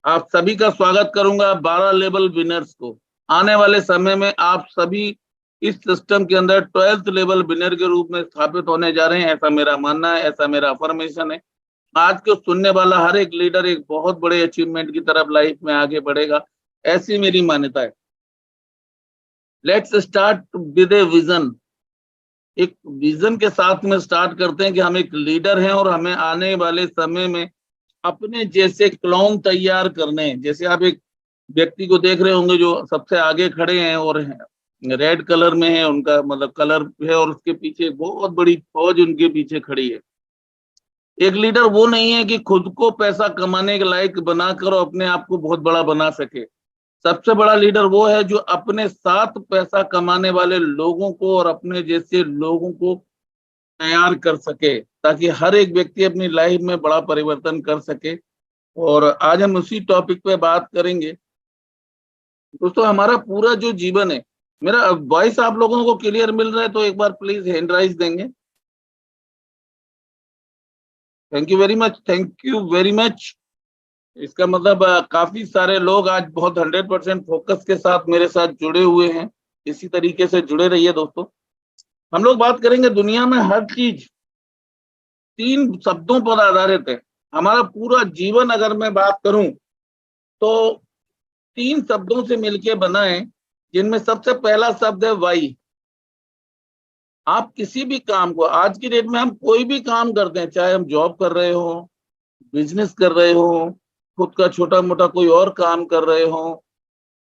आप सभी का स्वागत करूंगा 12 लेवल विनर्स को। आने वाले समय में आप सभी इस सिस्टम के अंदर 12th लेवल विनर के रूप में स्थापित होने जा रहे हैं, ऐसा मेरा मानना है, ऐसा मेरा अफर्मेशन है। आज को सुनने वाला हर एक लीडर एक बहुत बड़े अचीवमेंट की तरफ लाइफ में आगे बढ़ेगा, ऐसी मेरी मान्यता है। Let's start with a vision. एक विजन के साथ में स्टार्ट करते हैं कि हम एक लीडर हैं और हमें आने वाले समय में अपने जैसे क्लोन तैयार करने हैं। जैसे आप एक व्यक्ति को देख रहे होंगे जो सबसे आगे खड़े हैं और रेड कलर में है, उनका मतलब कलर है, और उसके पीछे एक बहुत बड़ी फौज उनके पीछे खड़ी है। एक लीडर वो नहीं है कि खुद को पैसा कमाने के लायक बनाकर और अपने आप को बहुत बड़ा बना सके। सबसे बड़ा लीडर वो है जो अपने साथ पैसा कमाने वाले लोगों को और अपने जैसे लोगों को तैयार कर सके, ताकि हर एक व्यक्ति अपनी लाइफ में बड़ा परिवर्तन कर सके। और आज हम उसी टॉपिक पे बात करेंगे। दोस्तों, हमारा पूरा जो जीवन है, मेरा वॉइस आप लोगों को क्लियर मिल रहा है तो एक बार प्लीज हैंड राइज देंगे। Thank you very much, thank you very much. इसका मतलब काफी सारे लोग आज बहुत 100% फोकस के साथ मेरे साथ जुड़े हुए हैं। इसी तरीके से जुड़े रहिए दोस्तों। हम लोग बात करेंगे, दुनिया में हर चीज 3 शब्दों पर आधारित है। हमारा पूरा जीवन अगर मैं बात करूं तो 3 शब्दों से मिलके बना है, जिनमें सबसे पहला शब्द है वाई। आप किसी भी काम को, आज की डेट में हम कोई भी काम करते हैं, चाहे हम जॉब कर रहे हो, बिजनेस कर रहे हो, खुद का छोटा मोटा कोई और काम कर रहे हो,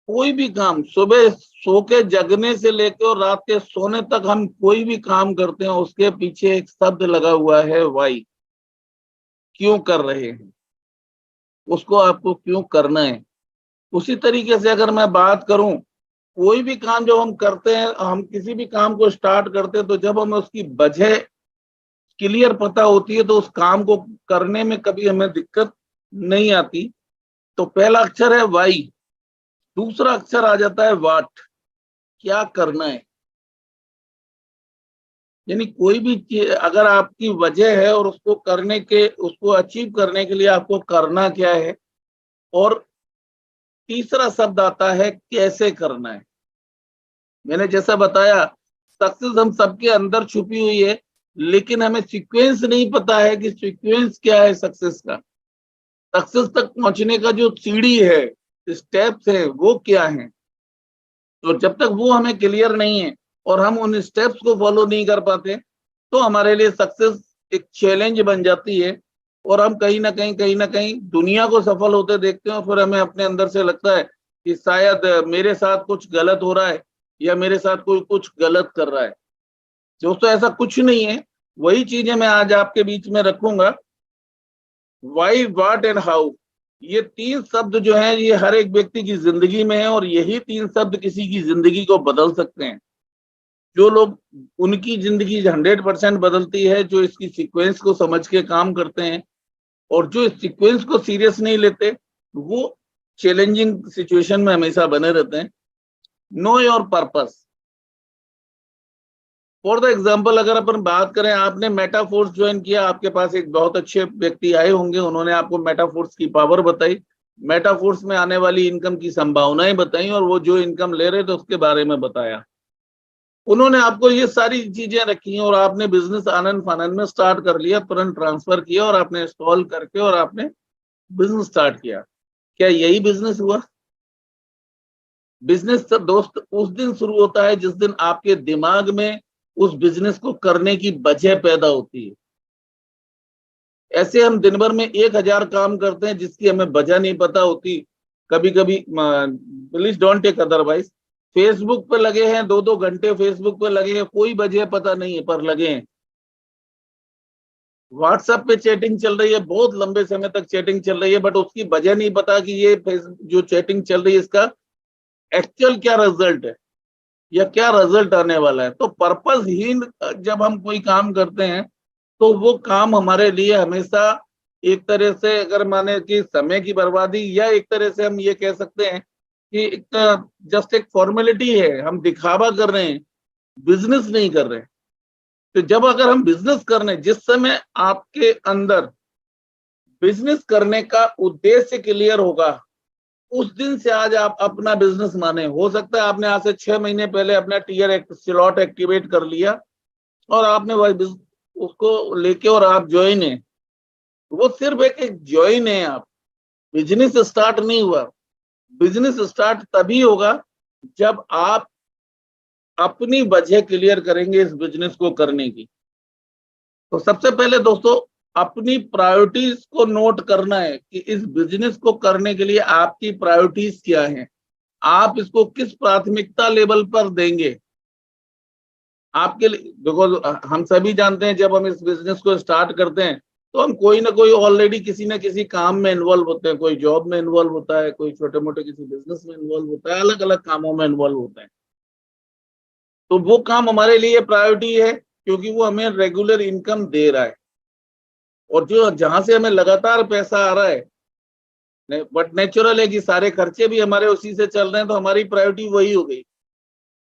कोई भी काम, सुबह सो के जगने से लेकर और रात के सोने तक हम कोई भी काम करते हैं, उसके पीछे एक शब्द लगा हुआ है वाई। क्यों कर रहे हैं, उसको आपको क्यों करना है। उसी तरीके से अगर मैं बात करूं, कोई भी काम जब हम करते हैं, हम किसी भी काम को स्टार्ट करते हैं, तो जब हमें उसकी वजह क्लियर पता होती है तो उस काम को करने में कभी हमें दिक्कत नहीं आती। तो पहला अक्षर है वाई। दूसरा अक्षर आ जाता है वाट। क्या करना है, यानी कोई भी चीज अगर आपकी वजह है और उसको करने के, उसको अचीव करने के लिए आपको करना क्या है। और तीसरा शब्द आता है कैसे करना है। मैंने जैसा बताया, सक्सेस हम सबके अंदर छुपी हुई है, लेकिन हमें सीक्वेंस नहीं पता है कि सीक्वेंस क्या है सक्सेस का। सक्सेस तक पहुंचने का जो सीढ़ी है, स्टेप्स है, वो क्या है। तो जब तक वो हमें क्लियर नहीं है और हम उन स्टेप्स को फॉलो नहीं कर पाते, तो हमारे लिए सक्सेस एक चैलेंज बन जाती है। और हम कहीं ना कहीं दुनिया को सफल होते देखते हैं और फिर हमें अपने अंदर से लगता है कि शायद मेरे साथ कुछ गलत हो रहा है या मेरे साथ कोई कुछ गलत कर रहा है। दोस्तों, ऐसा कुछ नहीं है। वही चीजें मैं आज आपके बीच में रखूंगा। वाई, वाट एंड हाउ, ये 3 शब्द जो हैं, ये हर एक व्यक्ति की जिंदगी में है और यही 3 शब्द किसी की जिंदगी को बदल सकते हैं। जो लोग, उनकी जिंदगी 100% बदलती है जो इसकी सीक्वेंस को समझ के काम करते हैं, और जो इस सीक्वेंस को सीरियस नहीं लेते वो चैलेंजिंग सिचुएशन में हमेशा बने रहते हैं। Know your purpose. For the example अगर अपन बात करें, आपने मेटाफोर्स ज्वाइन किया, आपके पास एक बहुत अच्छे व्यक्ति आए होंगे, उन्होंने आपको मेटाफोर्स की पावर बताई, मेटाफोर्स में आने वाली इनकम की संभावनाएं बताई, और वो जो इनकम ले रहे थे उसके बारे में बताया। उन्होंने आपको ये सारी चीजें रखी और आपने बिजनेस आनंद फानंद में स्टार्ट कर लिया, तुरंत ट्रांसफर किया और आपने इंस्टॉल करके और आपने बिजनेस स्टार्ट किया। क्या यही बिजनेस हुआ? बिजनेस दोस्त उस दिन शुरू होता है जिस दिन आपके दिमाग में उस बिजनेस को करने की वजह पैदा होती है। ऐसे हम दिन भर में 1000 काम करते हैं जिसकी हमें वजह नहीं पता होती। कभी कभी, please don't take otherwise, Facebook पे लगे हैं, 2-2 घंटे फेसबुक पे लगे हैं, कोई वजह पता नहीं है पर लगे हैं। व्हाट्सएप पे चैटिंग चल रही है, बहुत लंबे समय तक चैटिंग चल रही है, बट उसकी वजह नहीं पता कि ये जो चैटिंग चल रही है इसका एक्चुअल क्या रिजल्ट है या क्या रिजल्ट आने वाला है। तो पर्पसहीन जब हम कोई काम करते हैं तो वो काम हमारे लिए हमेशा एक तरह से, अगर माने कि समय की बर्बादी, या एक तरह से हम ये कह सकते हैं कि एक जस्ट एक फॉर्मेलिटी है, हम दिखावा कर रहे हैं, बिजनेस नहीं कर रहे हैं। तो जब अगर हम बिजनेस कर रहे हैं, जिस समय आपके अंदर बिजनेस करने का उद्देश्य क्लियर होगा, उस दिन से आज आप अपना बिजनेस माने। हो सकता है आपने आज से 6 महीने पहले अपना टीयर स्लॉट एक्टिवेट कर लिया और आपने उसको लेके और आप ज्वाइन है, वो सिर्फ एक ज्वाइन है, आप बिजनेस स्टार्ट नहीं हुआ। बिजनेस स्टार्ट तभी होगा जब आप अपनी वजह क्लियर करेंगे इस बिजनेस को करने की। तो सबसे पहले दोस्तों अपनी प्रायोरिटीज को नोट करना है कि इस बिजनेस को करने के लिए आपकी प्रायोरिटीज क्या हैं, आप इसको किस प्राथमिकता लेवल पर देंगे। आपके लिए देखो, हम सभी जानते हैं जब हम इस बिजनेस को स्टार्ट करते हैं तो हम कोई ना कोई ऑलरेडी किसी ना किसी काम में इन्वॉल्व होते हैं, कोई जॉब में इन्वॉल्व होता है, कोई छोटे मोटे किसी बिजनेस में इन्वॉल्व होता है, अलग अलग कामों में इन्वॉल्व होता है। तो वो काम हमारे लिए प्रायोरिटी है क्योंकि वो हमें रेगुलर इनकम दे रहा है और जो जहां से हमें लगातार पैसा आ रहा है, बट नेचुरल है कि सारे खर्चे भी हमारे उसी से चल रहे हैं, तो हमारी प्रायोरिटी वही हो गई।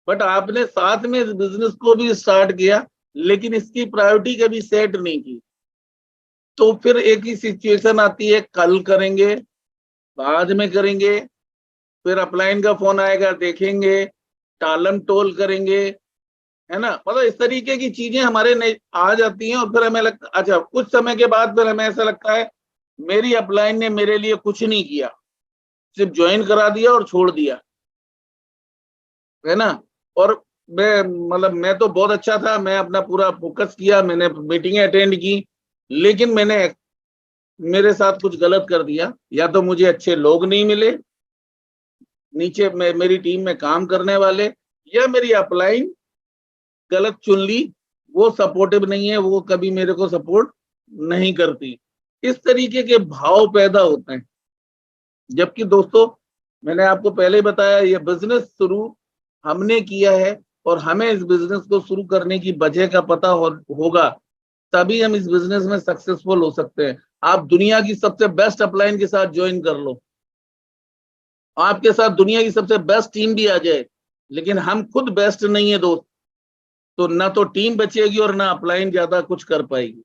बट आपने साथ में इस बिजनेस को भी स्टार्ट किया लेकिन इसकी प्रायोरिटी कभी सेट नहीं की, तो फिर एक ही सिचुएशन आती है, कल करेंगे, बाद में करेंगे, फिर अपलाइन का फोन आएगा, देखेंगे, टालम टोल करेंगे, है ना। मतलब इस तरीके की चीजें हमारे आ जाती हैं और फिर हमें लगता, अच्छा कुछ समय के बाद फिर हमें ऐसा लगता है मेरी अपलाइन ने मेरे लिए कुछ नहीं किया, सिर्फ ज्वाइन करा दिया और छोड़ दिया, है ना। और मैं तो बहुत अच्छा था, मैं अपना पूरा फोकस किया, मैंने मीटिंगें अटेंड की, लेकिन मैंने मेरे साथ कुछ गलत कर दिया, या तो मुझे अच्छे लोग नहीं मिले नीचे मेरी टीम में काम करने वाले, या मेरी अपलाइन गलत चुन ली, वो सपोर्टिव नहीं है, वो कभी मेरे को सपोर्ट नहीं करती। इस तरीके के भाव पैदा होते हैं। जबकि दोस्तों मैंने आपको पहले ही बताया, ये बिजनेस शुरू हमने किया है और हमें इस बिजनेस को शुरू करने की वजह का पता होगा, तभी हम इस बिजनेस में सक्सेसफुल हो सकते हैं। आप दुनिया की सबसे बेस्ट अपलाइन के साथ ज्वाइन कर लो, आपके साथ दुनिया की सबसे बेस्ट टीम भी आ जाए, लेकिन हम खुद बेस्ट नहीं है दोस्त, तो ना तो टीम बचेगी और ना अपलाइन ज्यादा कुछ कर पाएगी।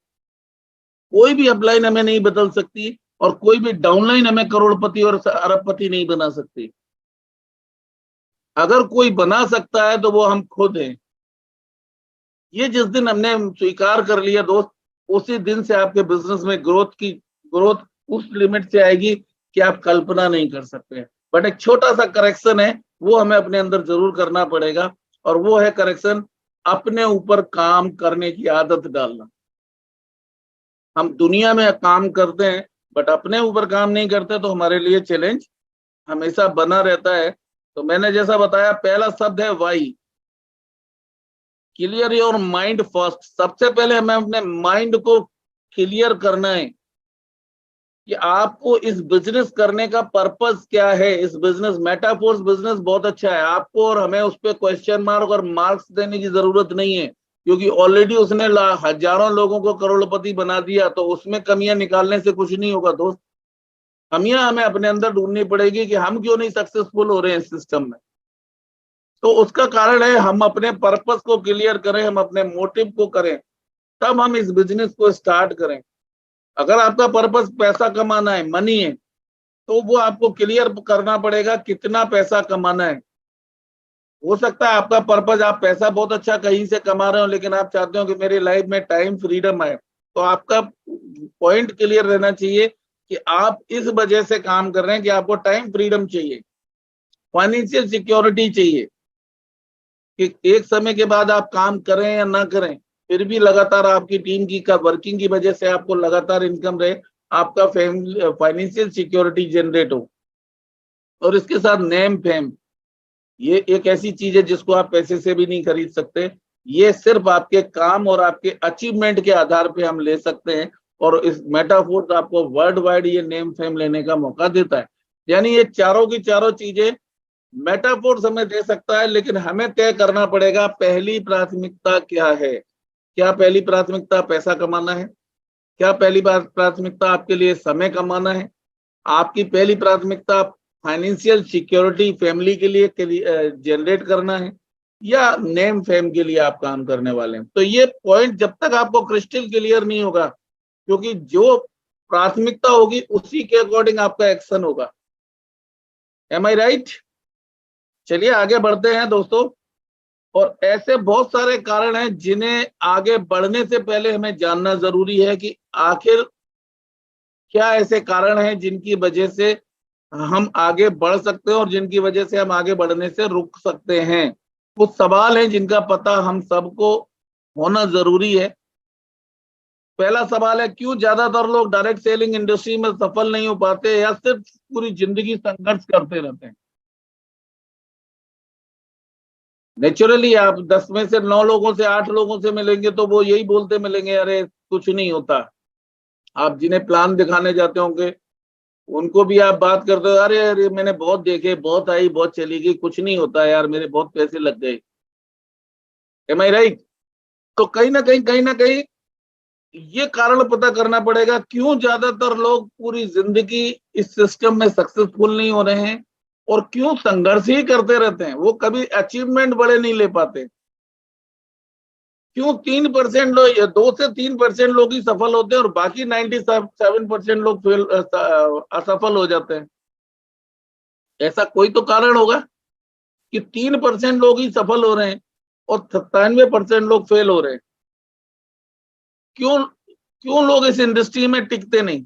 कोई भी अपलाइन हमें नहीं बदल सकती और कोई भी डाउनलाइन हमें करोड़पति और अरबपति नहीं बना सकती। अगर कोई बना सकता है तो वो हम खुद हैं। ये जिस दिन हमने स्वीकार कर लिया दोस्त, उसी दिन से आपके बिजनेस में ग्रोथ उस लिमिट से आएगी कि आप कल्पना नहीं कर सकते। बट एक छोटा सा करेक्शन है, वो हमें अपने अंदर जरूर करना पड़ेगा, और वो है करेक्शन, अपने ऊपर काम करने की आदत डालना। हम दुनिया में काम करते हैं बट अपने ऊपर काम नहीं करते, तो हमारे लिए चैलेंज हमेशा बना रहता है। तो मैंने जैसा बताया, पहला शब्द है Y, clear your mind first. सबसे पहले हमें अपने माइंड को क्लियर करना है कि आपको इस बिजनेस करने का पर्पस क्या है। इस बिजनेस, मेटाफोर्स बिजनेस बहुत अच्छा है, आपको और हमें उस पर क्वेश्चन मार्क और मार्क्स देने की जरूरत नहीं है, क्योंकि ऑलरेडी उसने हजारों लोगों को करोड़पति बना दिया, तो उसमें कमियां निकालने से कुछ नहीं होगा दोस्त। कमियां हमें अपने अंदर ढूंढनी पड़ेगी कि हम क्यों नहीं सक्सेसफुल हो रहे हैं इस सिस्टम में। तो उसका कारण है हम अपने पर्पस को क्लियर करें, हम अपने मोटिव को करें, तब हम इस बिजनेस को स्टार्ट करें। अगर आपका पर्पस पैसा कमाना है, मनी है, तो वो आपको क्लियर करना पड़ेगा कितना पैसा कमाना है। हो सकता है आपका पर्पस, आप पैसा बहुत अच्छा कहीं से कमा रहे हो, लेकिन आप चाहते हो कि मेरी लाइफ में टाइम फ्रीडम आए, तो आपका पॉइंट क्लियर रहना चाहिए कि आप इस वजह से काम कर रहे हैं कि आपको टाइम फ्रीडम चाहिए, फाइनेंशियल सिक्योरिटी चाहिए, कि एक समय के बाद आप काम करें या ना करें, फिर भी लगातार आपकी टीम की वर्किंग की वजह से आपको लगातार इनकम रहे, आपका फाइनेंशियल सिक्योरिटी जनरेट हो। और इसके साथ नेम फेम, ये एक ऐसी चीज है जिसको आप पैसे से भी नहीं खरीद सकते। ये सिर्फ आपके काम और आपके अचीवमेंट के आधार पे हम ले सकते हैं, और इस मेटाफोर्स आपको वर्ल्ड वाइड ये नेम फेम लेने का मौका देता है। यानी ये चारों की चारों चीजें मेटाफोर्स हमें दे सकता है, लेकिन हमें तय करना पड़ेगा पहली प्राथमिकता क्या है। क्या पहली प्राथमिकता पैसा कमाना है? क्या पहली प्राथमिकता आपके लिए समय कमाना है? आपकी पहली प्राथमिकता फाइनेंशियल सिक्योरिटी फैमिली के लिए जनरेट करना है, या नेम फेम के लिए आप काम करने वाले हैं? तो ये पॉइंट जब तक आपको क्रिस्टल क्लियर नहीं होगा, क्योंकि जो प्राथमिकता होगी उसी के अकॉर्डिंग आपका एक्शन होगा। एम आई राइट? चलिए आगे बढ़ते हैं दोस्तों। और ऐसे बहुत सारे कारण हैं जिन्हें आगे बढ़ने से पहले हमें जानना जरूरी है कि आखिर क्या ऐसे कारण हैं जिनकी वजह से हम आगे बढ़ सकते हैं और जिनकी वजह से हम आगे बढ़ने से रुक सकते हैं। कुछ सवाल हैं जिनका पता हम सबको होना जरूरी है। पहला सवाल है, क्यों ज्यादातर लोग डायरेक्ट सेलिंग इंडस्ट्री में सफल नहीं हो पाते या सिर्फ पूरी जिंदगी संघर्ष करते रहते हैं? नेचुरली आप 10 में से 9 लोगों से 8 लोगों से मिलेंगे तो वो यही बोलते मिलेंगे, अरे कुछ नहीं होता। आप जिन्हें प्लान दिखाने जाते होंगे उनको भी आप बात करते हो, अरे अरे मैंने बहुत देखे, बहुत आई बहुत चली गई, कुछ नहीं होता यार, मेरे बहुत पैसे लग गए। एम आई राइट? तो कहीं ना कहीं ये कारण पता करना पड़ेगा क्यों ज्यादातर लोग पूरी जिंदगी इस सिस्टम में सक्सेसफुल नहीं हो रहे हैं और क्यों संघर्ष ही करते रहते हैं, वो कभी अचीवमेंट बड़े नहीं ले पाते। क्यों 3% लोग या 2 से 3% लोग ही सफल होते हैं और बाकी 97% लोग फेल असफल हो जाते हैं? ऐसा कोई तो कारण होगा कि 3% लोग ही सफल हो रहे हैं और 97% लोग फेल हो रहे हैं। क्यों क्यों लोग इस इंडस्ट्री में टिकते नहीं?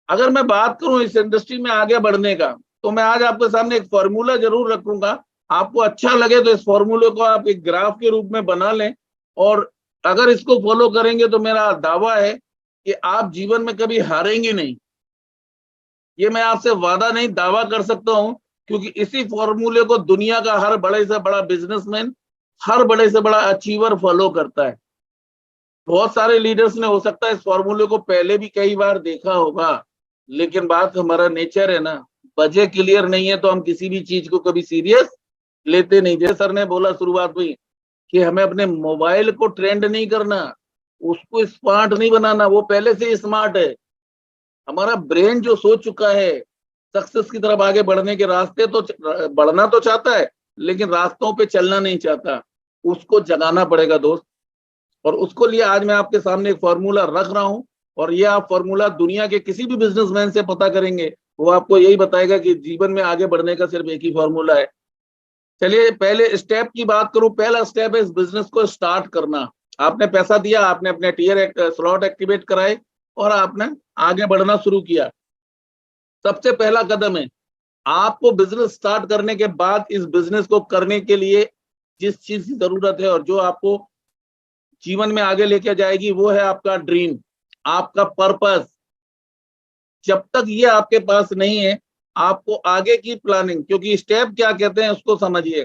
अगर मैं बात करूं इस इंडस्ट्री में आगे बढ़ने का, तो मैं आज आपके सामने एक फॉर्मूला जरूर रखूंगा। आपको अच्छा लगे तो इस फॉर्मूले को आप एक ग्राफ के रूप में बना लें और अगर इसको फॉलो करेंगे तो मेरा दावा है कि आप जीवन में कभी हारेंगे नहीं। ये मैं आपसे वादा नहीं, दावा कर सकता हूं, क्योंकि इसी फॉर्मूले को दुनिया का हर बड़े से बड़ा बिजनेसमैन, हर बड़े से बड़ा अचीवर फॉलो करता है। बहुत सारे लीडर्स ने हो सकता है इस फॉर्मूले को पहले भी कई बार देखा होगा, लेकिन बात हमारा नेचर है ना, बजट क्लियर नहीं है तो हम किसी भी चीज को कभी सीरियस लेते नहीं। जैसे सर ने बोला शुरुआत में कि हमें अपने मोबाइल को ट्रेंड नहीं करना, उसको स्मार्ट नहीं बनाना, वो पहले से स्मार्ट है। हमारा ब्रेन जो सोच चुका है सक्सेस की तरफ आगे बढ़ने के रास्ते, तो बढ़ना तो चाहता है लेकिन रास्तों पे चलना नहीं चाहता, उसको जगाना पड़ेगा दोस्त। और उसको लिए आज मैं आपके सामने एक फॉर्मूला रख रहा हूं और ये आप फॉर्मूला दुनिया के किसी भी बिजनेसमैन से पता करेंगे, वो आपको यही बताएगा कि जीवन में आगे बढ़ने का सिर्फ एक ही फॉर्मूला है। चलिए पहले स्टेप की बात करूं। पहला स्टेप है इस बिजनेस को स्टार्ट करना। आपने पैसा दिया, आपने अपने टीयर स्लॉट एक्टिवेट कराए और आपने आगे बढ़ना शुरू किया। सबसे पहला कदम है, आपको बिजनेस स्टार्ट करने के बाद इस बिजनेस को करने के लिए जिस चीज की जरूरत है और जो आपको जीवन में आगे लेके जाएगी, वो है आपका ड्रीम, आपका पर्पस। जब तक ये आपके पास नहीं है, आपको आगे की प्लानिंग, क्योंकि स्टेप क्या कहते हैं उसको समझिए।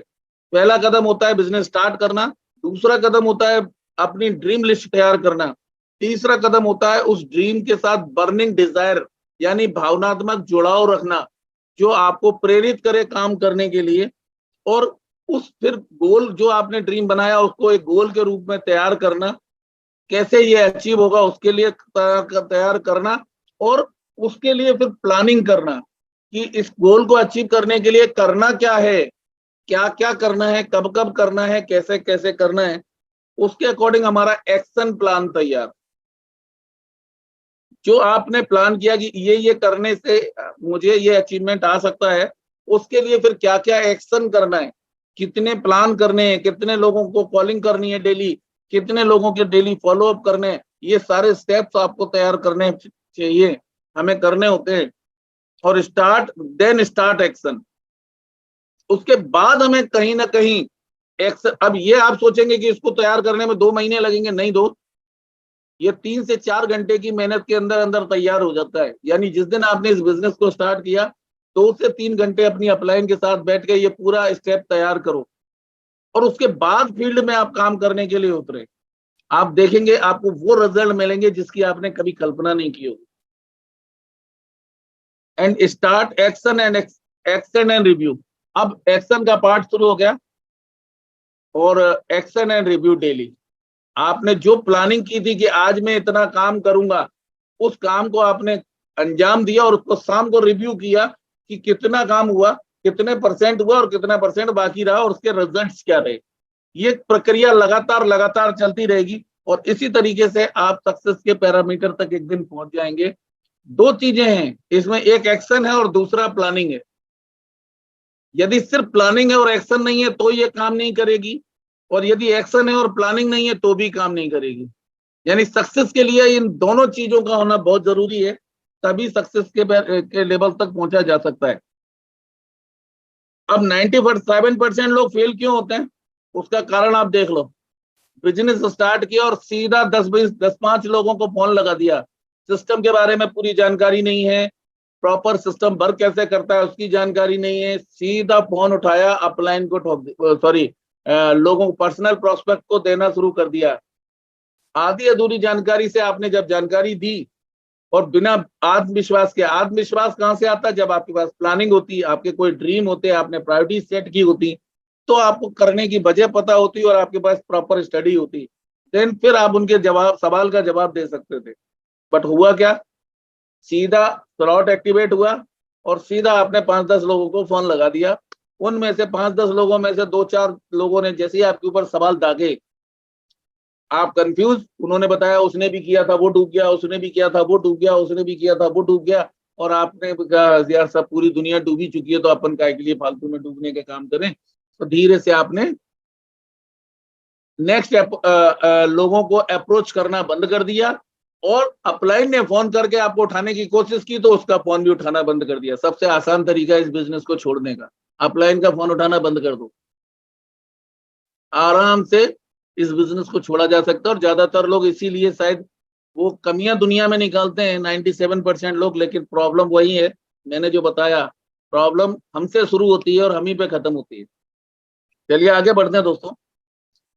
पहला कदम होता है बिजनेस स्टार्ट करना, दूसरा कदम होता है अपनी ड्रीम लिस्ट तैयार करना, तीसरा कदम होता है उस ड्रीम के साथ बर्निंग डिजायर यानी भावनात्मक जुड़ाव रखना, जो आपको प्रेरित करे काम करने के लिए। और उस फिर गोल जो आपने ड्रीम बनाया उसको एक गोल के रूप में तैयार करना, कैसे ये अचीव होगा उसके लिए तैयार करना, और उसके लिए फिर प्लानिंग करना कि इस गोल को अचीव करने के लिए करना क्या है, क्या क्या करना है, कब कब करना है, कैसे कैसे करना है। उसके अकॉर्डिंग हमारा एक्शन प्लान तैयार। जो आपने प्लान किया कि ये करने से मुझे ये अचीवमेंट आ सकता है, उसके लिए फिर क्या क्या एक्शन करना है, कितने प्लान करने हैं, कितने लोगों को कॉलिंग करनी है डेली, कितने लोगों के डेली फॉलो अप करने हैं, ये सारे स्टेप्स आपको तैयार करने चाहिए, हमें करने होते हैं। और स्टार्ट एक्शन। उसके बाद हमें कहीं ना कहीं एक्शन। अब ये आप सोचेंगे कि इसको तैयार करने में 2 महीने लगेंगे, नहीं दोस्त, ये 3 से 4 घंटे की मेहनत के अंदर अंदर तैयार हो जाता है। यानी जिस दिन आपने इस बिजनेस को स्टार्ट किया, 2 से 3 घंटे अपनी अपलाइन के साथ बैठ के ये पूरा स्टेप तैयार करो और उसके बाद फील्ड में आप काम करने के लिए उतरे। आप देखेंगे आपको वो रिजल्ट मिलेंगे जिसकी आपने कभी कल्पना नहीं की होगी। And start action and review. अब एक्शन का पार्ट शुरू हो गया और एक्शन एंड रिव्यू डेली। आपने जो प्लानिंग की थी कि आज मैं इतना काम करूंगा, उस काम को आपने अंजाम दिया और उसको शाम को रिव्यू किया कि कितना काम हुआ, कितने परसेंट हुआ और कितना परसेंट बाकी रहा और उसके रिजल्ट्स क्या रहे। ये प्रक्रिया लगातार लगातार चलती रहेगी और इसी तरीके से आप सक्सेस के पैरामीटर तक एक दिन पहुंच जाएंगे। दो चीजें हैं इसमें, एक एक्शन है और दूसरा प्लानिंग है। यदि सिर्फ प्लानिंग है और एक्शन नहीं है तो ये काम नहीं करेगी, और यदि एक्शन है और प्लानिंग नहीं है तो भी काम नहीं करेगी। यानी सक्सेस के लिए इन दोनों चीजों का होना बहुत जरूरी है, तभी सक्सेस के लेवल तक पहुंचा जा सकता है। अब 97% लोग फेल क्यों होते हैं, उसका कारण आप देख लो। बिजनेस स्टार्ट किया और सीधा 10-5 लोगों को फोन लगा दिया, सिस्टम के बारे में पूरी जानकारी नहीं है, प्रॉपर सिस्टम वर्क कैसे करता है उसकी जानकारी नहीं है, सीधा फोन उठाया, अपलाइन को लोगों को, पर्सनल प्रोस्पेक्ट को देना शुरू कर दिया। आधी अधूरी जानकारी से आपने जब जानकारी दी और बिना आत्मविश्वास के, आत्मविश्वास कहां से आता है, जब आपके पास प्लानिंग होती है, आपके कोई ड्रीम होते हैं, आपने प्रायोरिटी सेट की होती, तो आपको करने की वजह पता होती और आपके पास प्रॉपर स्टडी होती, देन फिर आप उनके सवाल का जवाब दे सकते थे। बट हुआ क्या, सीधा स्लॉट एक्टिवेट हुआ और सीधा आपने 5-10 लोगों को फोन लगा दिया। उनमें से 5-10 लोगों में से 2-4 लोगों ने जैसे ही आपके ऊपर सवाल दागे, आप कंफ्यूज, उन्होंने बताया उसने भी किया था वो डूब गया, उसने भी किया था वो डूब गया, उसने भी किया था वो डूब गया, और आपने कहा यार सब पूरी दुनिया डूबी चुकी है तो अपन काय के लिए फालतू में डूबने के काम करें। तो धीरे से आपने नेक्स्ट लोगों को अप्रोच करना बंद कर दिया, और अपलाइन ने फोन करके आपको उठाने की कोशिश की तो उसका फोन भी उठाना बंद कर दिया। सबसे आसान तरीका इस बिजनेस को छोड़ने का, अपलाइन का फोन उठाना बंद कर दो, आराम से इस बिजनेस को छोड़ा जा सकता है। और ज्यादातर लोग इसीलिए शायद वो कमियां दुनिया में निकालते हैं 97% लोग, लेकिन प्रॉब्लम वही है, मैंने जो बताया, प्रॉब्लम हमसे शुरू होती है और हम ही पे खत्म होती है। चलिए आगे बढ़ते हैं दोस्तों।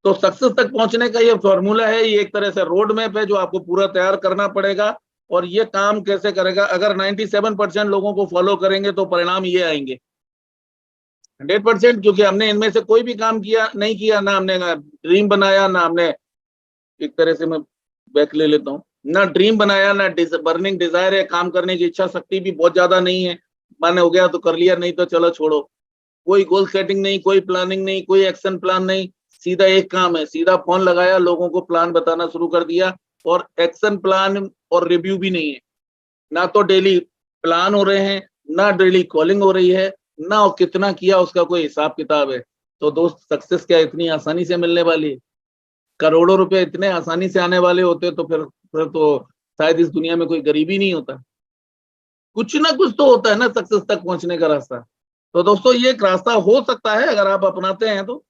तो सक्सेस तक पहुंचने का ये फॉर्मूला है, ये एक तरह से रोड मैप है जो आपको पूरा तैयार करना पड़ेगा। और ये काम कैसे करेगा, अगर 97% लोगों को फॉलो करेंगे तो परिणाम ये आएंगे 100%, क्योंकि हमने इनमें से कोई भी काम किया नहीं किया, ना हमने ड्रीम बनाया, ना हमने, एक तरह से मैं बैक ले लेता हूँ, ना ड्रीम बनाया, ना बर्निंग डिजायर है, काम करने की इच्छा शक्ति भी बहुत ज्यादा नहीं है, मन हो गया तो कर लिया, नहीं तो चलो छोड़ो। कोई गोल सेटिंग नहीं, कोई प्लानिंग नहीं, कोई एक्शन प्लान नहीं, सीधा एक काम है, सीधा फोन लगाया, लोगों को प्लान बताना शुरू कर दिया, और एक्शन प्लान और रिव्यू भी नहीं है। ना तो डेली प्लान हो रहे हैं, ना डेली कॉलिंग हो रही है, ना और कितना किया उसका कोई हिसाब किताब है। तो दोस्त सक्सेस क्या इतनी आसानी से मिलने वाली है? करोड़ों रुपए इतने आसानी से आने वाले होते तो फिर तो शायद इस दुनिया में कोई गरीबी नहीं होता। कुछ ना कुछ तो होता है ना सक्सेस तक पहुंचने का रास्ता। तो दोस्तों ये एक रास्ता हो सकता है अगर आप अपनाते हैं तो।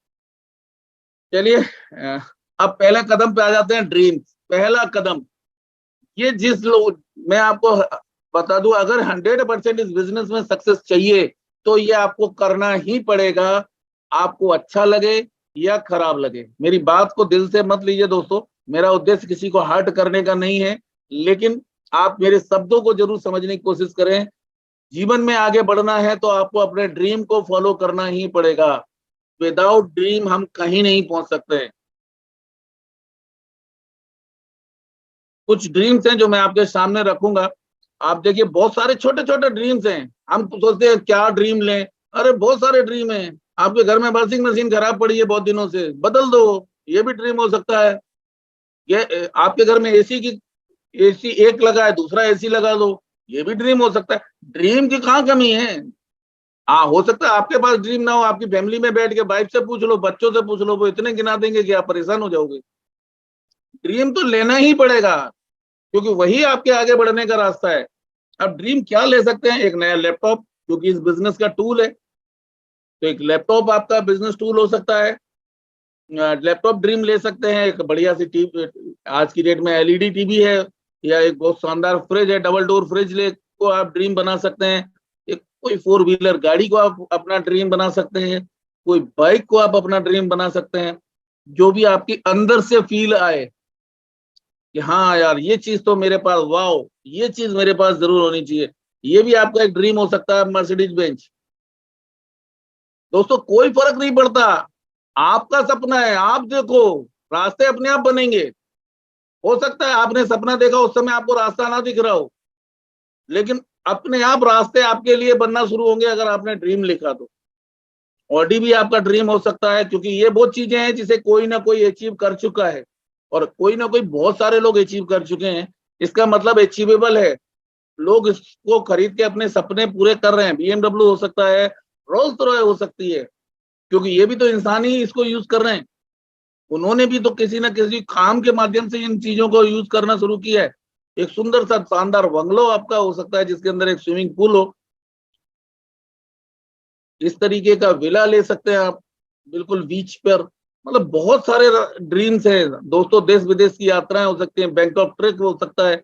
चलिए अब पहले कदम पे आ जाते हैं, ड्रीम्स। पहला कदम, ये जिस लोग, मैं आपको बता दूं, अगर 100% इस बिजनेस में सक्सेस चाहिए तो ये आपको करना ही पड़ेगा, आपको अच्छा लगे या खराब लगे। मेरी बात को दिल से मत लीजिए दोस्तों, मेरा उद्देश्य किसी को हर्ट करने का नहीं है, लेकिन आप मेरे शब्दों को जरूर समझने की कोशिश करें। जीवन में आगे बढ़ना है तो आपको अपने ड्रीम को फॉलो करना ही पड़ेगा। विदाउट ड्रीम हम कहीं नहीं पहुंच सकते। कुछ ड्रीम्स हैं जो मैं आपके सामने रखूंगा। आप देखिए बहुत सारे छोटे छोटे ड्रीम्स हैं, हम तो सोचते हैं क्या ड्रीम लें, अरे बहुत सारे ड्रीम हैं। आपके घर में वॉशिंग मशीन खराब पड़ी है बहुत दिनों से, बदल दो, ये भी ड्रीम हो सकता है। ये आपके घर में एसी एक लगा है, दूसरा एसी लगा दो, ये भी ड्रीम हो सकता है। ड्रीम की कहाँ कमी है? हाँ, हो सकता है आपके पास ड्रीम ना हो, आपकी फैमिली में बैठ के वाइफ से पूछ लो, बच्चों से पूछ लो, वो इतने गिना देंगे कि आप परेशान हो जाओगे। ड्रीम तो लेना ही पड़ेगा, क्योंकि वही आपके आगे बढ़ने का रास्ता है। अब ड्रीम क्या ले सकते हैं? एक नया लैपटॉप, क्योंकि इस बिजनेस का टूल है, तो एक लैपटॉप आपका बिजनेस टूल हो सकता है। लैपटॉप ड्रीम ले सकते हैं। एक बढ़िया सी टीवी, आज की डेट में एलईडी टीवी है, या एक बहुत शानदार फ्रिज है, डबल डोर फ्रिज ले को आप ड्रीम बना सकते हैं। एक कोई 4 व्हीलर गाड़ी को आप अपना ड्रीम बना सकते हैं, कोई बाइक को आप अपना ड्रीम बना सकते हैं। जो भी आपकी अंदर से फील आए कि हाँ यार ये चीज तो मेरे पास, वाओ ये चीज मेरे पास जरूर होनी चाहिए, ये भी आपका एक ड्रीम हो सकता है, मर्सिडीज बेंच। दोस्तों कोई फर्क नहीं पड़ता, आपका सपना है, आप देखो, रास्ते अपने आप बनेंगे। हो सकता है आपने सपना देखा उस समय आपको रास्ता ना दिख रहा हो, लेकिन अपने आप रास्ते आपके लिए बनना शुरू होंगे अगर आपने ड्रीम लिखा तो। ऑडी भी आपका ड्रीम हो सकता है, क्योंकि ये बहुत चीजें हैं जिसे कोई ना कोई अचीव कर चुका है। और कोई ना कोई बहुत सारे लोग अचीव कर चुके हैं, इसका मतलब अचीवेबल है। लोग इसको खरीद के अपने सपने पूरे कर रहे हैं। BMW हो सकता है, रोल्स रॉय हो सकती है, क्योंकि ये भी तो इंसान ही इसको यूज कर रहे हैं। उन्होंने भी तो किसी न किसी काम के माध्यम से इन चीजों को यूज करना शुरू किया है। एक सुंदर सा शानदार बंगलो आपका हो सकता है जिसके अंदर एक स्विमिंग पूल हो, इस तरीके का विला ले सकते हैं आप, बिल्कुल बीच पर। मतलब बहुत सारे ड्रीम्स हैं दोस्तों। देश विदेश की यात्राएं हो सकती हैं, बैंकॉक ट्रिप हो सकता है।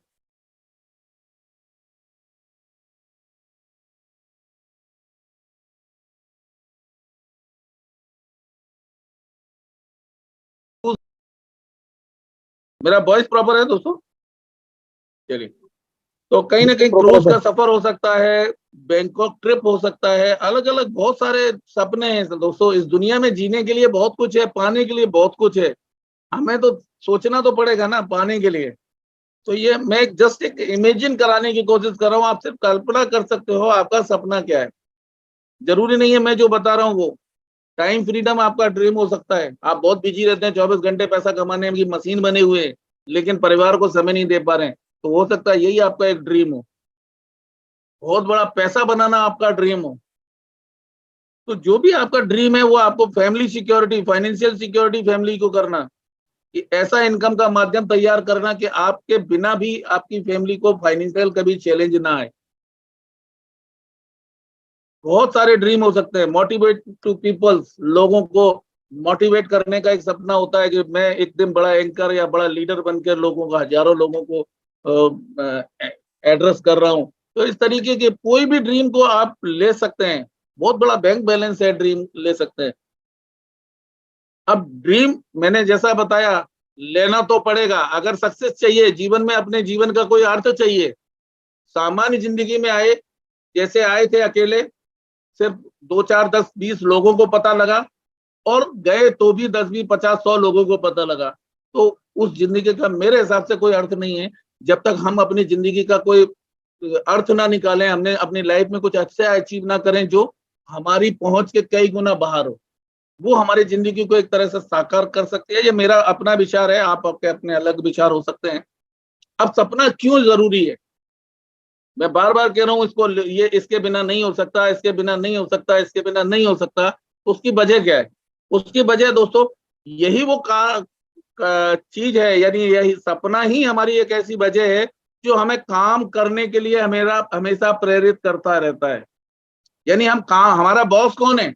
मेरा वॉइस प्रॉपर है दोस्तों? चलिए, तो कहीं ना कहीं क्रूज का सफर हो सकता है, बैंकॉक ट्रिप हो सकता है, अलग अलग बहुत सारे सपने हैं दोस्तों। इस दुनिया में जीने के लिए बहुत कुछ है, पाने के लिए बहुत कुछ है। हमें तो सोचना तो पड़ेगा ना पाने के लिए। तो ये मैं जस्ट एक इमेजिन कराने की कोशिश कर रहा हूँ। आप सिर्फ कल्पना कर सकते हो आपका सपना क्या है। जरूरी नहीं है मैं जो बता रहा हूँ वो। टाइम फ्रीडम आपका ड्रीम हो सकता है। आप बहुत बिजी रहते हैं, 24 घंटे पैसा कमाने की मशीन बने हुए हैं, लेकिन परिवार को समय नहीं दे पा रहे हैं। तो हो सकता है यही आपका एक ड्रीम हो, बहुत बड़ा पैसा बनाना आपका ड्रीम हो। तो जो भी आपका ड्रीम है वो आपको family security, financial security family को करना, कि ऐसा इनकम का माध्यम तैयार करना कि आपके बिना भी आपकी फैमिली को फाइनेंशियल कभी चैलेंज ना आए। बहुत सारे ड्रीम हो सकते हैं। मोटिवेट टू पीपल्स, लोगों को मोटिवेट करने का एक सपना होता है कि मैं एक दिन बड़ा एंकर या बड़ा लीडर बनकर लोगों को, हजारों लोगों को एड्रेस कर रहा हूं। तो इस तरीके के कोई भी ड्रीम को आप ले सकते हैं। बहुत बड़ा बैंक बैलेंस है, ड्रीम ले सकते हैं। अब ड्रीम मैंने जैसा बताया, लेना तो पड़ेगा अगर सक्सेस चाहिए जीवन में, अपने जीवन का कोई अर्थ चाहिए। सामान्य जिंदगी में आए, जैसे आए थे अकेले, सिर्फ 2 4 10 20 लोगों को पता लगा, और गए तो भी 10 20 50 100 लोगों को पता लगा। तो उस जिंदगी का मेरे हिसाब से कोई अर्थ नहीं है, जब तक हम अपनी जिंदगी का कोई अर्थ ना निकालें, हमने अपनी लाइफ में कुछ अच्छा अचीव ना करें जो हमारी पहुंच के कई गुना बाहर हो। वो हमारी जिंदगी को एक तरह से साकार कर सकती है। ये मेरा अपना विचार है, आप आपके अपने अलग विचार हो सकते हैं। अब सपना क्यों जरूरी है, मैं बार बार कह रहा हूँ इसको, ये इसके बिना नहीं हो सकता, इसके बिना नहीं हो सकता, इसके बिना नहीं हो सकता। उसकी वजह क्या है? उसकी वजह दोस्तों यही वो चीज है, यानी यही सपना ही हमारी एक ऐसी वजह है जो हमें काम करने के लिए हमेशा हमेशा प्रेरित करता रहता है। यानी हम काम, हमारा बॉस कौन है?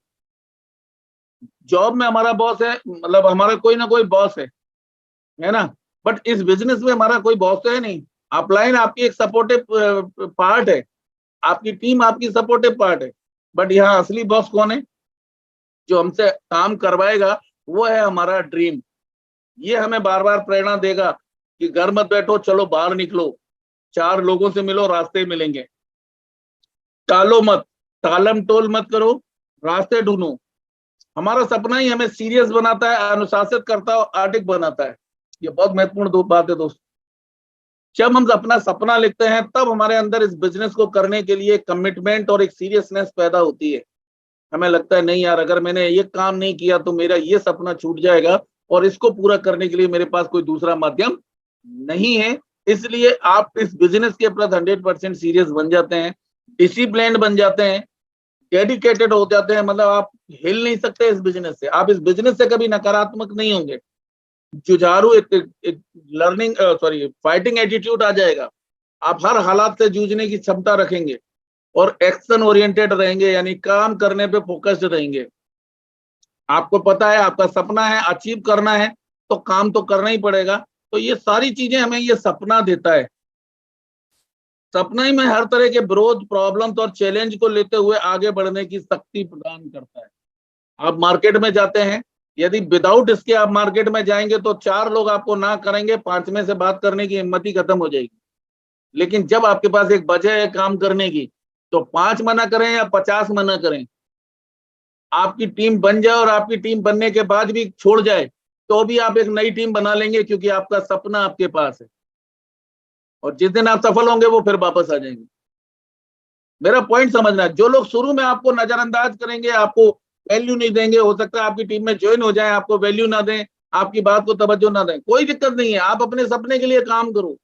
जॉब में हमारा बॉस है, मतलब हमारा कोई ना कोई बॉस है ना। बट इस बिजनेस में हमारा कोई बॉस तो है नहीं। अपलाइन आपकी एक सपोर्टिव पार्ट है, आपकी टीम आपकी सपोर्टिव पार्ट है। बट यहाँ असली बॉस कौन है? जो हमसे काम करवाएगा, वो है हमारा ड्रीम। ये हमें बार बार प्रेरणा देगा कि घर मत बैठो, चलो बाहर निकलो, 4 लोगों से मिलो, रास्ते मिलेंगे। टालो मत, टालम टोल मत करो, रास्ते ढूंढो। हमारा सपना ही हमें सीरियस बनाता है, अनुशासित करता है और आर्टिक बनाता है। ये बहुत महत्वपूर्ण दो बात है दोस्तों। जब हम अपना सपना लिखते हैं तब हमारे अंदर इस बिजनेस को करने के लिए कमिटमेंट और एक सीरियसनेस पैदा होती है। हमें लगता है नहीं यार, अगर मैंने ये काम नहीं किया तो मेरा ये सपना छूट जाएगा, और इसको पूरा करने के लिए मेरे पास कोई दूसरा माध्यम नहीं है। इसलिए आप इस बिजनेस के प्रति 100% सीरियस बन जाते हैं, डिसिप्लिन्ड बन जाते हैं, डेडिकेटेड हो जाते हैं। मतलब आप हिल नहीं सकते इस बिजनेस से। आप इस बिजनेस से कभी नकारात्मक नहीं होंगे। जुझारू एक लर्निंग सॉरी फाइटिंग एटीट्यूड आ जाएगा। आप हर हालात से जूझने की क्षमता रखेंगे और एक्शन ओरिएंटेड रहेंगे, यानी काम करने पे फोकस्ड रहेंगे। आपको पता है आपका सपना है, अचीव करना है, तो काम तो करना ही पड़ेगा। तो ये सारी चीजें हमें ये सपना देता है। सपना ही में हर तरह के विरोध, प्रॉब्लम्स और चैलेंज को लेते हुए आगे बढ़ने की शक्ति प्रदान करता है। आप मार्केट में जाते हैं, यदि विदाउट इसके आप मार्केट में जाएंगे तो 4 लोग आपको ना करेंगे, 5वें से बात करने की हिम्मत ही खत्म हो जाएगी। लेकिन जब आपके पास एक वजह है काम करने की, तो 5 मना करें या 50 मना करें, आपकी टीम बन जाए और आपकी टीम बनने के बाद भी छोड़ जाए, तो भी आप एक नई टीम बना लेंगे, क्योंकि आपका सपना आपके पास है। और जिस दिन आप सफल होंगे वो फिर वापस आ जाएंगे। मेरा पॉइंट समझना है। जो लोग शुरू में आपको नजरअंदाज करेंगे, आपको वैल्यू नहीं देंगे, हो सकता है आपकी टीम में ज्वाइन हो जाए, आपको वैल्यू ना दें, आपकी बात को तवज्जो ना दें, कोई दिक्कत नहीं है, आप अपने सपने के लिए काम करो।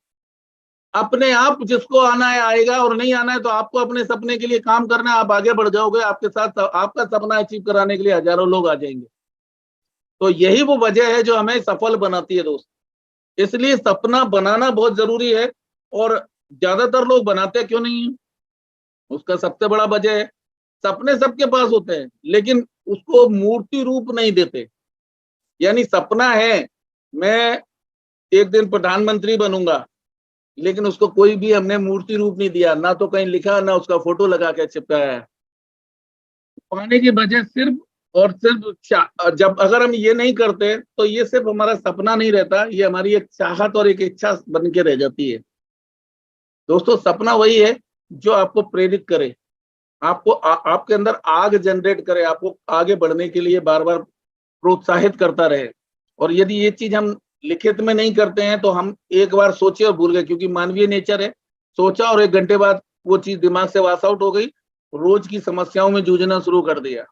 अपने आप जिसको आना है आएगा, और नहीं आना है तो आपको अपने सपने के लिए काम करना है, आप आगे बढ़ जाओगे, आपके साथ आपका सपना अचीव कराने के लिए हजारों लोग आ जाएंगे। तो यही वो वजह है जो हमें सफल बनाती है दोस्त। इसलिए सपना बनाना बहुत जरूरी है, और ज्यादातर लोग बनाते क्यों नहीं है, उसका सबसे बड़ा वजह है, सपने सबके पास होते हैं लेकिन उसको मूर्ति रूप नहीं देते। यानी सपना है मैं एक दिन प्रधानमंत्री बनूंगा, लेकिन उसको कोई भी हमने मूर्ति रूप नहीं दिया, ना तो कहीं लिखा, ना उसका फोटो लगा के चिपकाया है। पाने की वजह सिर्फ और सिर्फ जब अगर हम ये नहीं करते तो ये सिर्फ हमारा सपना नहीं रहता, ये हमारी एक चाहत और एक इच्छा बन के रह जाती है। दोस्तों सपना वही है जो आपको प्रेरित करे, आपको आपके अंदर आग जनरेट करे, आपको आगे बढ़ने के लिए बार बार प्रोत्साहित करता रहे। और यदि ये चीज हम लिखित में नहीं करते हैं तो हम एक बार सोचे और भूल गए, क्योंकि मानवीय नेचर है, सोचा और 1 घंटे बाद वो चीज दिमाग से वास आउट हो गई, रोज की समस्याओं में जूझना शुरू कर दिया।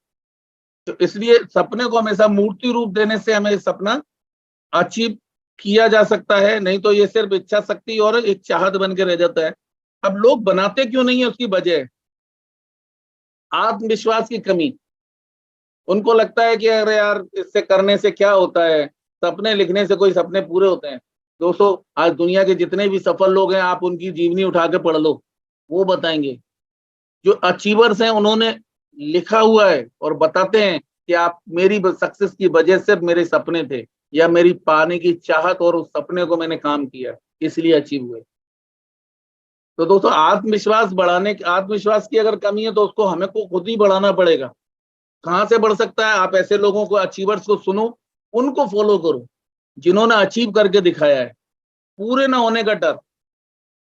तो इसलिए सपने को हमेशा मूर्ति रूप देने से हमें सपना अचीव किया जा सकता है, नहीं तो ये सिर्फ इच्छा शक्ति और एक चाहत बन के रह जाता है। अब लोग बनाते क्यों नहीं है, उसकी वजह है आत्मविश्वास की कमी। उनको लगता है कि अरे यार इससे करने से क्या होता है, सपने लिखने से कोई सपने पूरे होते हैं। दोस्तों आज दुनिया के जितने भी सफल लोग हैं, आप उनकी जीवनी उठा के पढ़ लो, वो बताएंगे। जो अचीवर्स हैं उन्होंने लिखा हुआ है और बताते हैं कि आप मेरी सक्सेस की वजह से मेरे सपने थे, या मेरी पाने की चाहत और उस सपने को मैंने काम किया, इसलिए अचीव हुए। तो दोस्तों आत्मविश्वास की अगर कमी है तो उसको हमें को खुद ही बढ़ाना पड़ेगा। कहाँ से बढ़ सकता है, आप ऐसे लोगों को, अचीवर्स को सुनो, उनको फॉलो करो जिन्होंने अचीव करके दिखाया है। पूरे ना होने का डर,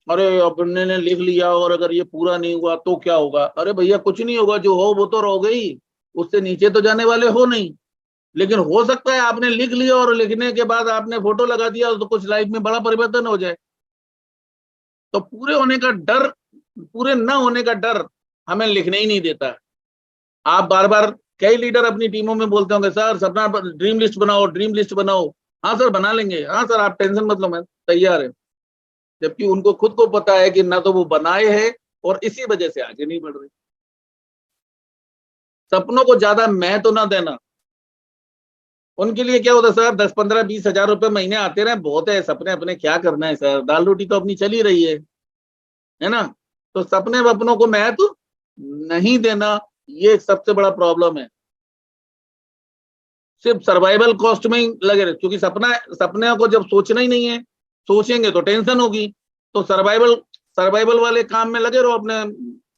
अरे अपने ने लिख लिया और अगर ये पूरा नहीं हुआ तो क्या होगा, अरे भैया कुछ नहीं होगा, जो हो वो तो रह गई, उससे नीचे तो जाने वाले हो नहीं। लेकिन हो सकता है आपने लिख लिया और लिखने के बाद आपने फोटो लगा दिया तो कुछ लाइफ में बड़ा परिवर्तन हो जाए। तो पूरे होने का डर, पूरे न होने का डर हमें लिखने ही नहीं देता। आप बार बार, कई लीडर अपनी टीमों में बोलते होंगे सर सपना ड्रीम लिस्ट बनाओ, ड्रीम लिस्ट बनाओ। हाँ सर बना लेंगे, हाँ सर आप टेंशन मत लो मैं तैयार है। जबकि उनको खुद को पता है कि ना तो वो बनाए हैं और इसी वजह से आगे नहीं बढ़ रहे। सपनों को ज्यादा महत्व ना देना। उनके लिए क्या होता है सर, 10, 15, 20 हजार रुपए महीने आते रहे बहुत है, सपने अपने क्या करना है सर, दाल रोटी तो अपनी चल ही रही है ना। तो सपने वपनों को महत्व नहीं देना, ये सबसे बड़ा प्रॉब्लम है। सिर्फ सर्वाइवल कॉस्ट में ही लगे रहे, क्योंकि सपने को जब सोचना ही नहीं है, सोचेंगे तो टेंशन होगी। तो सर्वाइवल वाले काम में लगे रहो, अपने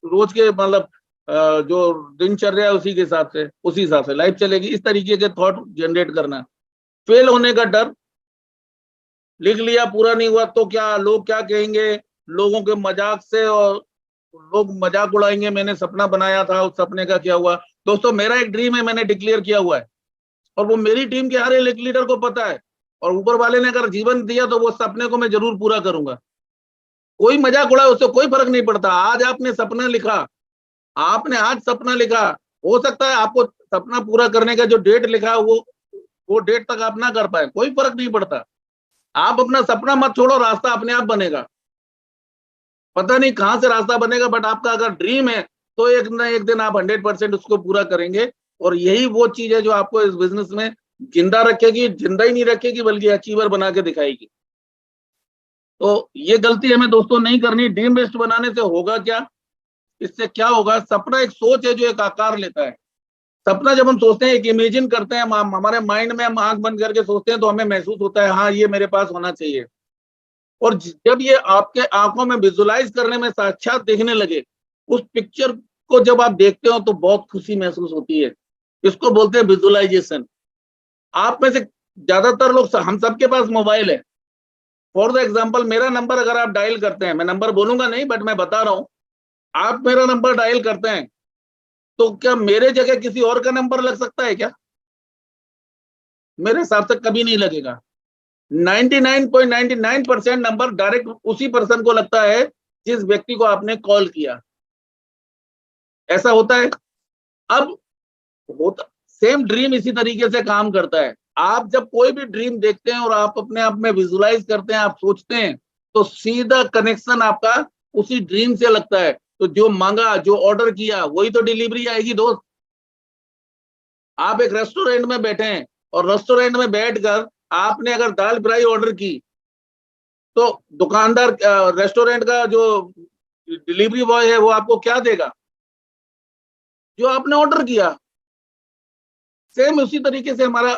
रोज के मतलब जो दिनचर्या है उसी हिसाब से लाइफ चलेगी। इस तरीके के थॉट जनरेट करना। फेल होने का डर, लिख लिया पूरा नहीं हुआ तो क्या, लोग क्या कहेंगे, लोगों के मजाक से, और लोग मजाक उड़ाएंगे, मैंने सपना बनाया था उस सपने का क्या हुआ। दोस्तों मेरा एक ड्रीम है, मैंने डिक्लेयर किया हुआ है, और वो मेरी टीम के हर एक लीडर को पता है, और ऊपर वाले ने अगर जीवन दिया तो वो सपने को मैं जरूर पूरा करूंगा। कोई मजाक उड़ाए उससे कोई फर्क नहीं पड़ता। आज आपने सपना लिखा, आपने आज सपना लिखा, हो सकता है आपको सपना पूरा करने का जो डेट लिखा है वो डेट तक आप ना कर पाए, कोई फर्क नहीं पड़ता। आप अपना सपना मत छोड़ो, रास्ता अपने आप बनेगा। पता नहीं कहां से रास्ता बनेगा, बट आपका अगर ड्रीम है तो एक ना एक दिन आप 100% उसको पूरा करेंगे। और यही वो चीज है जो आपको इस बिजनेस में जिंदा रखेगी, जिंदा ही नहीं रखेगी बल्कि अचीवर बना के दिखाएगी। तो ये गलती हमें दोस्तों नहीं करनी। ड्रीम लिस्ट बनाने से होगा क्या, इससे क्या होगा, सपना एक सोच है जो एक आकार लेता है। सपना जब हम सोचते हैं, एक इमेजिन करते हैं, हमारे माइंड में हम आंख बंद करके सोचते हैं तो हमें महसूस होता है हाँ ये मेरे पास होना चाहिए। और जब ये आपके आंखों में विजुलाइज करने में, साक्षात देखने लगे, उस पिक्चर को जब आप देखते हो तो बहुत खुशी महसूस होती है। इसको बोलते हैं विजुअलाइजेशन। आप में से ज्यादातर लोग, हम सबके पास मोबाइल है। फॉर द एग्जाम्पल मेरा नंबर अगर आप डायल करते हैं, मैं नंबर बोलूंगा नहीं बट मैं बता रहा हूं, आप मेरा नंबर डायल करते हैं तो क्या मेरे जगह किसी और का नंबर लग सकता है क्या? मेरे हिसाब से कभी नहीं लगेगा। 99.99% नंबर डायरेक्ट उसी पर्सन को लगता है जिस व्यक्ति को आपने कॉल किया। ऐसा होता है। अब होता सेम ड्रीम इसी तरीके से काम करता है। आप जब कोई भी ड्रीम देखते हैं और आप अपने आप में विजुलाइज करते हैं, आप सोचते हैं, तो सीधा कनेक्शन आपका उसी ड्रीम से लगता है। तो जो मांगा, जो ऑर्डर किया, वही तो डिलीवरी आएगी दोस्त। आप एक रेस्टोरेंट में बैठे हैं और रेस्टोरेंट में बैठकर आपने अगर दाल फ्राई ऑर्डर की, तो दुकानदार, रेस्टोरेंट का जो डिलीवरी बॉय है वो आपको क्या देगा? जो आपने ऑर्डर किया। सेम उसी तरीके से हमारा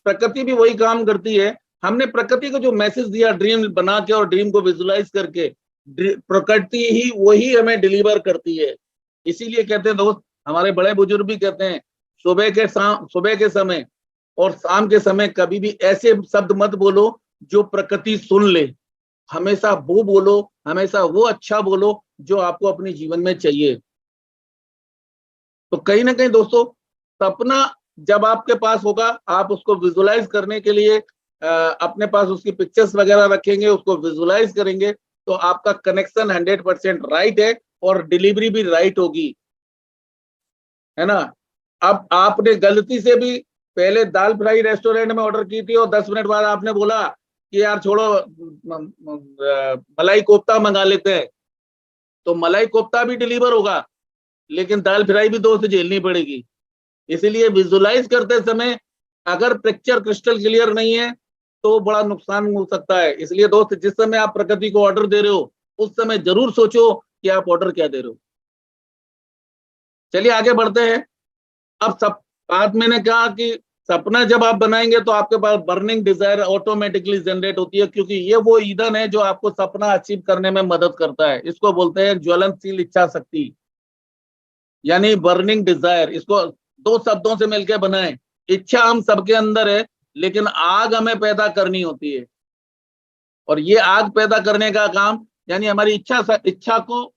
प्रकृति भी वही काम करती है। हमने प्रकृति को जो मैसेज दिया ड्रीम बना के और ड्रीम को विजुलाइज करके, प्रकृति ही वही हमें डिलीवर करती है। इसीलिए कहते हैं दोस्त, हमारे बड़े बुजुर्ग भी कहते हैं, सुबह के समय और शाम के समय कभी भी ऐसे शब्द मत बोलो जो प्रकृति सुन ले। हमेशा वो बोलो, हमेशा वो अच्छा बोलो जो आपको अपने जीवन में चाहिए। तो कहीं ना कहीं दोस्तों, सपना जब आपके पास होगा, आप उसको विजुलाइज करने के लिए अपने पास उसकी पिक्चर्स वगैरह रखेंगे, उसको विजुलाइज करेंगे, तो आपका कनेक्शन 100% राइट है और डिलीवरी भी राइट होगी, है ना। अब आपने गलती से भी पहले दाल फ्राई रेस्टोरेंट में ऑर्डर की थी और 10 मिनट बाद आपने बोला कि यार छोड़ो, मलाई कोफ्ता मंगा लेते हैं, तो मलाई कोफ्ता भी डिलीवर होगा, लेकिन दाल फ्राई भी दोस्त झेलनी पड़ेगी। इसीलिए विजुलाइज करते समय अगर पिक्चर क्रिस्टल क्लियर नहीं है तो बड़ा नुकसान हो सकता है। इसलिए दोस्त, जिस समय आप प्रकृति को ऑर्डर दे रहे हो, उस समय जरूर सोचो कि आप ऑर्डर क्या दे रहे हो। चलिए आगे बढ़ते हैं। अब सब बात मैंने कहा कि सपना जब आप बनाएंगे तो आपके पास बर्निंग डिजायर ऑटोमेटिकली जनरेट होती है, क्योंकि ये वो ईंधन है जो आपको सपना अचीव करने में मदद करता है। इसको बोलते हैं ज्वलनशील इच्छा शक्ति, यानी बर्निंग डिजायर। इसको दो शब्दों से मिलकर बनाएं। इच्छा हम सबके अंदर है, लेकिन आग हमें पैदा करनी होती है, और ये आग पैदा करने का काम, यानी हमारी इच्छा को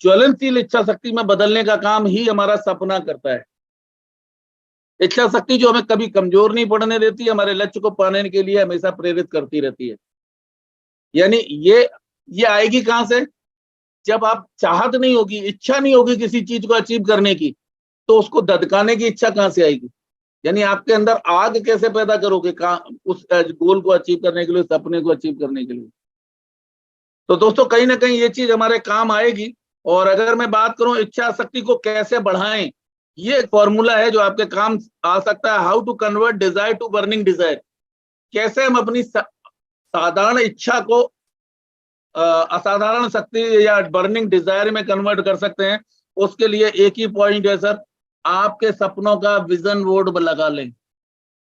ज्वलनशील इच्छा शक्ति में बदलने का काम ही हमारा सपना करता है। इच्छा शक्ति जो हमें कभी कमजोर नहीं पड़ने देती, हमारे लक्ष्य को पाने के लिए हमेशा प्रेरित करती रहती है। यानी ये आएगी कहां से? जब आप चाहत नहीं होगी, इच्छा नहीं होगी किसी चीज को अचीव करने की, तो उसको धधकाने की इच्छा कहां से आएगी? यानी आपके अंदर आग कैसे पैदा करोगे उस गोल को अचीव करने के लिए, सपने को अचीव करने के लिए? तो दोस्तों, कहीं ना कहीं ये चीज हमारे काम आएगी। और अगर मैं बात करूं इच्छा शक्ति को कैसे बढ़ाएं, ये एक फॉर्मूला है जो आपके काम आ सकता है। How to convert desire to burning desire. कैसे हम अपनी साधारण इच्छा को असाधारण शक्ति या बर्निंग डिजायर में कन्वर्ट कर सकते हैं। उसके लिए एक ही पॉइंट है सर, आपके सपनों का विजन बोर्ड लगा लें।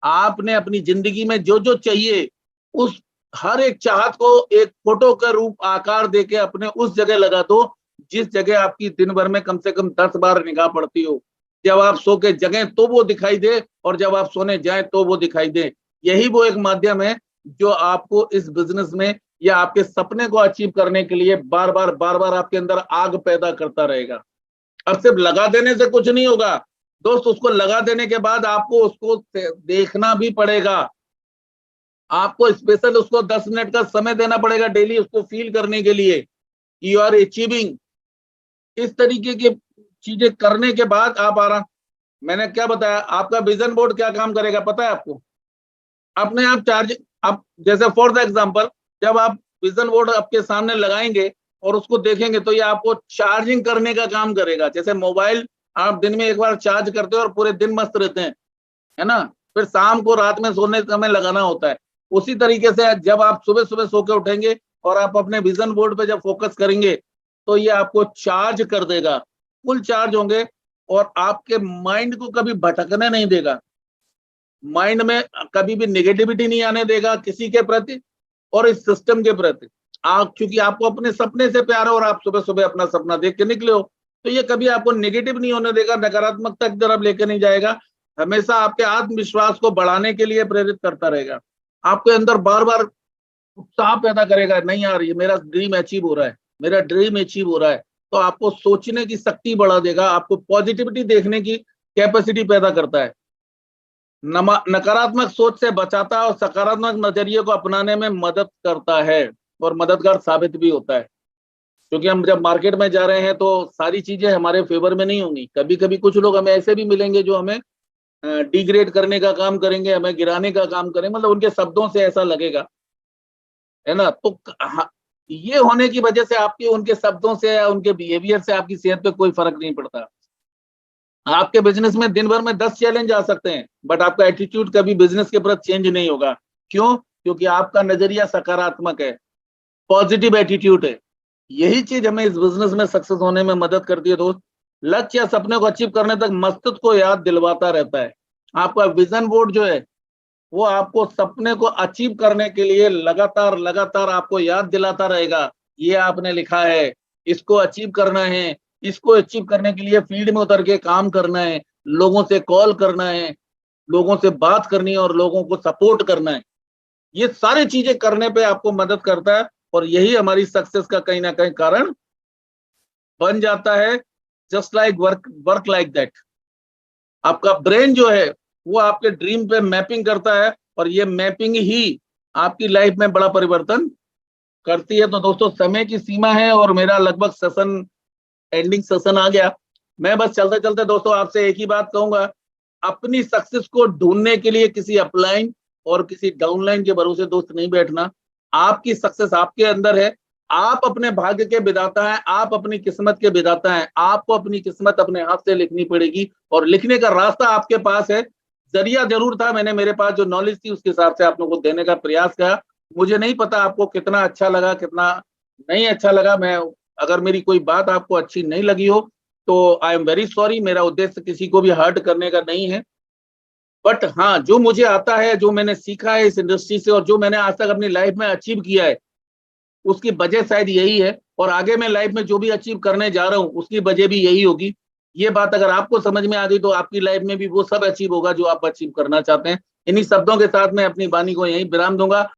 आपने अपनी जिंदगी में जो जो चाहिए, उस हर एक चाहत को एक फोटो का रूप आकार देके अपने उस जगह लगा दो जिस जगह आपकी दिन भर में कम से कम 10 बार निगाह पड़ती हो। जब आप सो के जगह तो वो दिखाई दे, और जब आप सोने जाएं तो वो दिखाई दे। यही वो एक माध्यम है जो आपको इस बिजनेस में या आपके सपने को अचीव करने के लिए बार बार आपके अंदर आग पैदा करता रहेगा। अब सिर्फ लगा देने से कुछ नहीं होगा दोस्त, उसको लगा देने के बाद आपको उसको देखना भी पड़ेगा। आपको स्पेशल उसको 10 मिनट का समय देना पड़ेगा डेली, उसको फील करने के लिए यू आर अचीविंग। इस तरीके की चीजें करने के बाद आप आराम, मैंने क्या बताया, आपका विजन बोर्ड क्या काम करेगा पता है आपको? अपने आप चार्ज, आप जैसे फॉर द एग्जांपल, जब आप विजन बोर्ड आपके सामने लगाएंगे और उसको देखेंगे तो ये आपको चार्जिंग करने का काम करेगा। जैसे मोबाइल आप दिन में एक बार चार्ज करते हो और पूरे दिन मस्त रहते हैं, है ना, फिर शाम को रात में सोने समय लगाना होता है। उसी तरीके से जब आप सुबह सुबह सो के उठेंगे और आप अपने विजन बोर्ड पे जब फोकस करेंगे तो ये आपको चार्ज कर देगा, फुल चार्ज होंगे, और आपके माइंड को कभी भटकने नहीं देगा। माइंड में कभी भी नेगेटिविटी नहीं आने देगा किसी के प्रति और इस सिस्टम के प्रति। आप क्योंकि आपको अपने सपने से प्यार है और आप सुबह सुबह अपना सपना देख के निकले हो, तो ये कभी आपको नेगेटिव नहीं होने देगा, नकारात्मकता की तरफ लेकर नहीं जाएगा। हमेशा आपके आत्मविश्वास को बढ़ाने के लिए प्रेरित करता रहेगा। आपके अंदर बार बार उत्साह पैदा करेगा, नहीं यार ये मेरा ड्रीम अचीव हो रहा है, मेरा ड्रीम अचीव हो रहा है। तो आपको सोचने की शक्ति बढ़ा देगा, आपको पॉजिटिविटी देखने की कैपेसिटी पैदा करता है, नकारात्मक सोच से बचाता है और सकारात्मक नजरिए को अपनाने में मदद करता है और मददगार साबित भी होता है। क्योंकि हम जब मार्केट में जा रहे हैं तो सारी चीजें हमारे फेवर में नहीं होंगी। कभी कभी कुछ लोग हमें ऐसे भी मिलेंगे जो हमें डिग्रेड करने का काम करेंगे, हमें गिराने का काम करेंगे, मतलब उनके शब्दों से ऐसा लगेगा, है ना। तो ये होने की वजह से आपकी उनके शब्दों से या उनके बिहेवियर से आपकी सेहत पे कोई फर्क नहीं पड़ता। आपके बिजनेस में दिन भर में 10 चैलेंज आ सकते हैं, बट आपका एटीट्यूड कभी बिजनेस के प्रति चेंज नहीं होगा। क्यों? क्योंकि आपका नजरिया सकारात्मक है, पॉजिटिव एटीट्यूड है। यही चीज हमें इस बिजनेस में सक्सेस होने में मदद करती है दोस्त। लक्ष्य या सपने को अचीव करने तक मस्तिष्क को याद दिलवाता रहता है। आपका विजन बोर्ड जो है वो आपको सपने को अचीव करने के लिए लगातार लगातार आपको याद दिलाता रहेगा, ये आपने लिखा है, इसको अचीव करना है, इसको अचीव करने के लिए फील्ड में उतर के काम करना है, लोगों से कॉल करना है, लोगों से बात करनी है और लोगों को सपोर्ट करना है। ये सारी चीजें करने पे आपको मदद करता है और यही हमारी सक्सेस का कहीं ना कहीं कारण बन जाता है। Just like work like that. आपका ब्रेन जो है वो आपके ड्रीम पे मैपिंग करता है और ये मैपिंग ही आपकी लाइफ में बड़ा परिवर्तन करती है। तो दोस्तों समय की सीमा है और मेरा लगभग सेशन एंडिंग सेशन आ गया। मैं बस चलते चलते दोस्तों आपसे एक ही बात कहूंगा, अपनी सक्सेस को ढूंढने के लिए किसी अपलाइन और किसी डाउनलाइन के भरोसे दोस्त नहीं बैठना। आपकी सक्सेस आपके अंदर है। आप अपने भाग्य के विधाता हैं, आप अपनी किस्मत के विधाता हैं। आपको अपनी किस्मत अपने हाथ से लिखनी पड़ेगी और लिखने का रास्ता आपके पास है। जरिया जरूर था, मैंने मेरे पास जो नॉलेज थी उसके हिसाब से आप लोगों को देने का प्रयास किया। मुझे नहीं पता आपको कितना अच्छा लगा कितना नहीं अच्छा लगा। मैं अगर मेरी कोई बात आपको अच्छी नहीं लगी हो तो आई एम वेरी सॉरी। मेरा उद्देश्य किसी को भी हर्ट करने का नहीं है, बट हाँ जो मुझे आता है, जो मैंने सीखा है इस इंडस्ट्री से और जो मैंने आज तक अपनी लाइफ में अचीव किया है उसकी वजह शायद यही है और आगे मैं लाइफ में जो भी अचीव करने जा रहा हूँ उसकी वजह भी यही होगी। ये बात अगर आपको समझ में आ गई तो आपकी लाइफ में भी वो सब अचीव होगा जो आप अचीव करना चाहते हैं। इन्हीं शब्दों के साथ मैं अपनी वाणी को यहीं विराम दूंगा।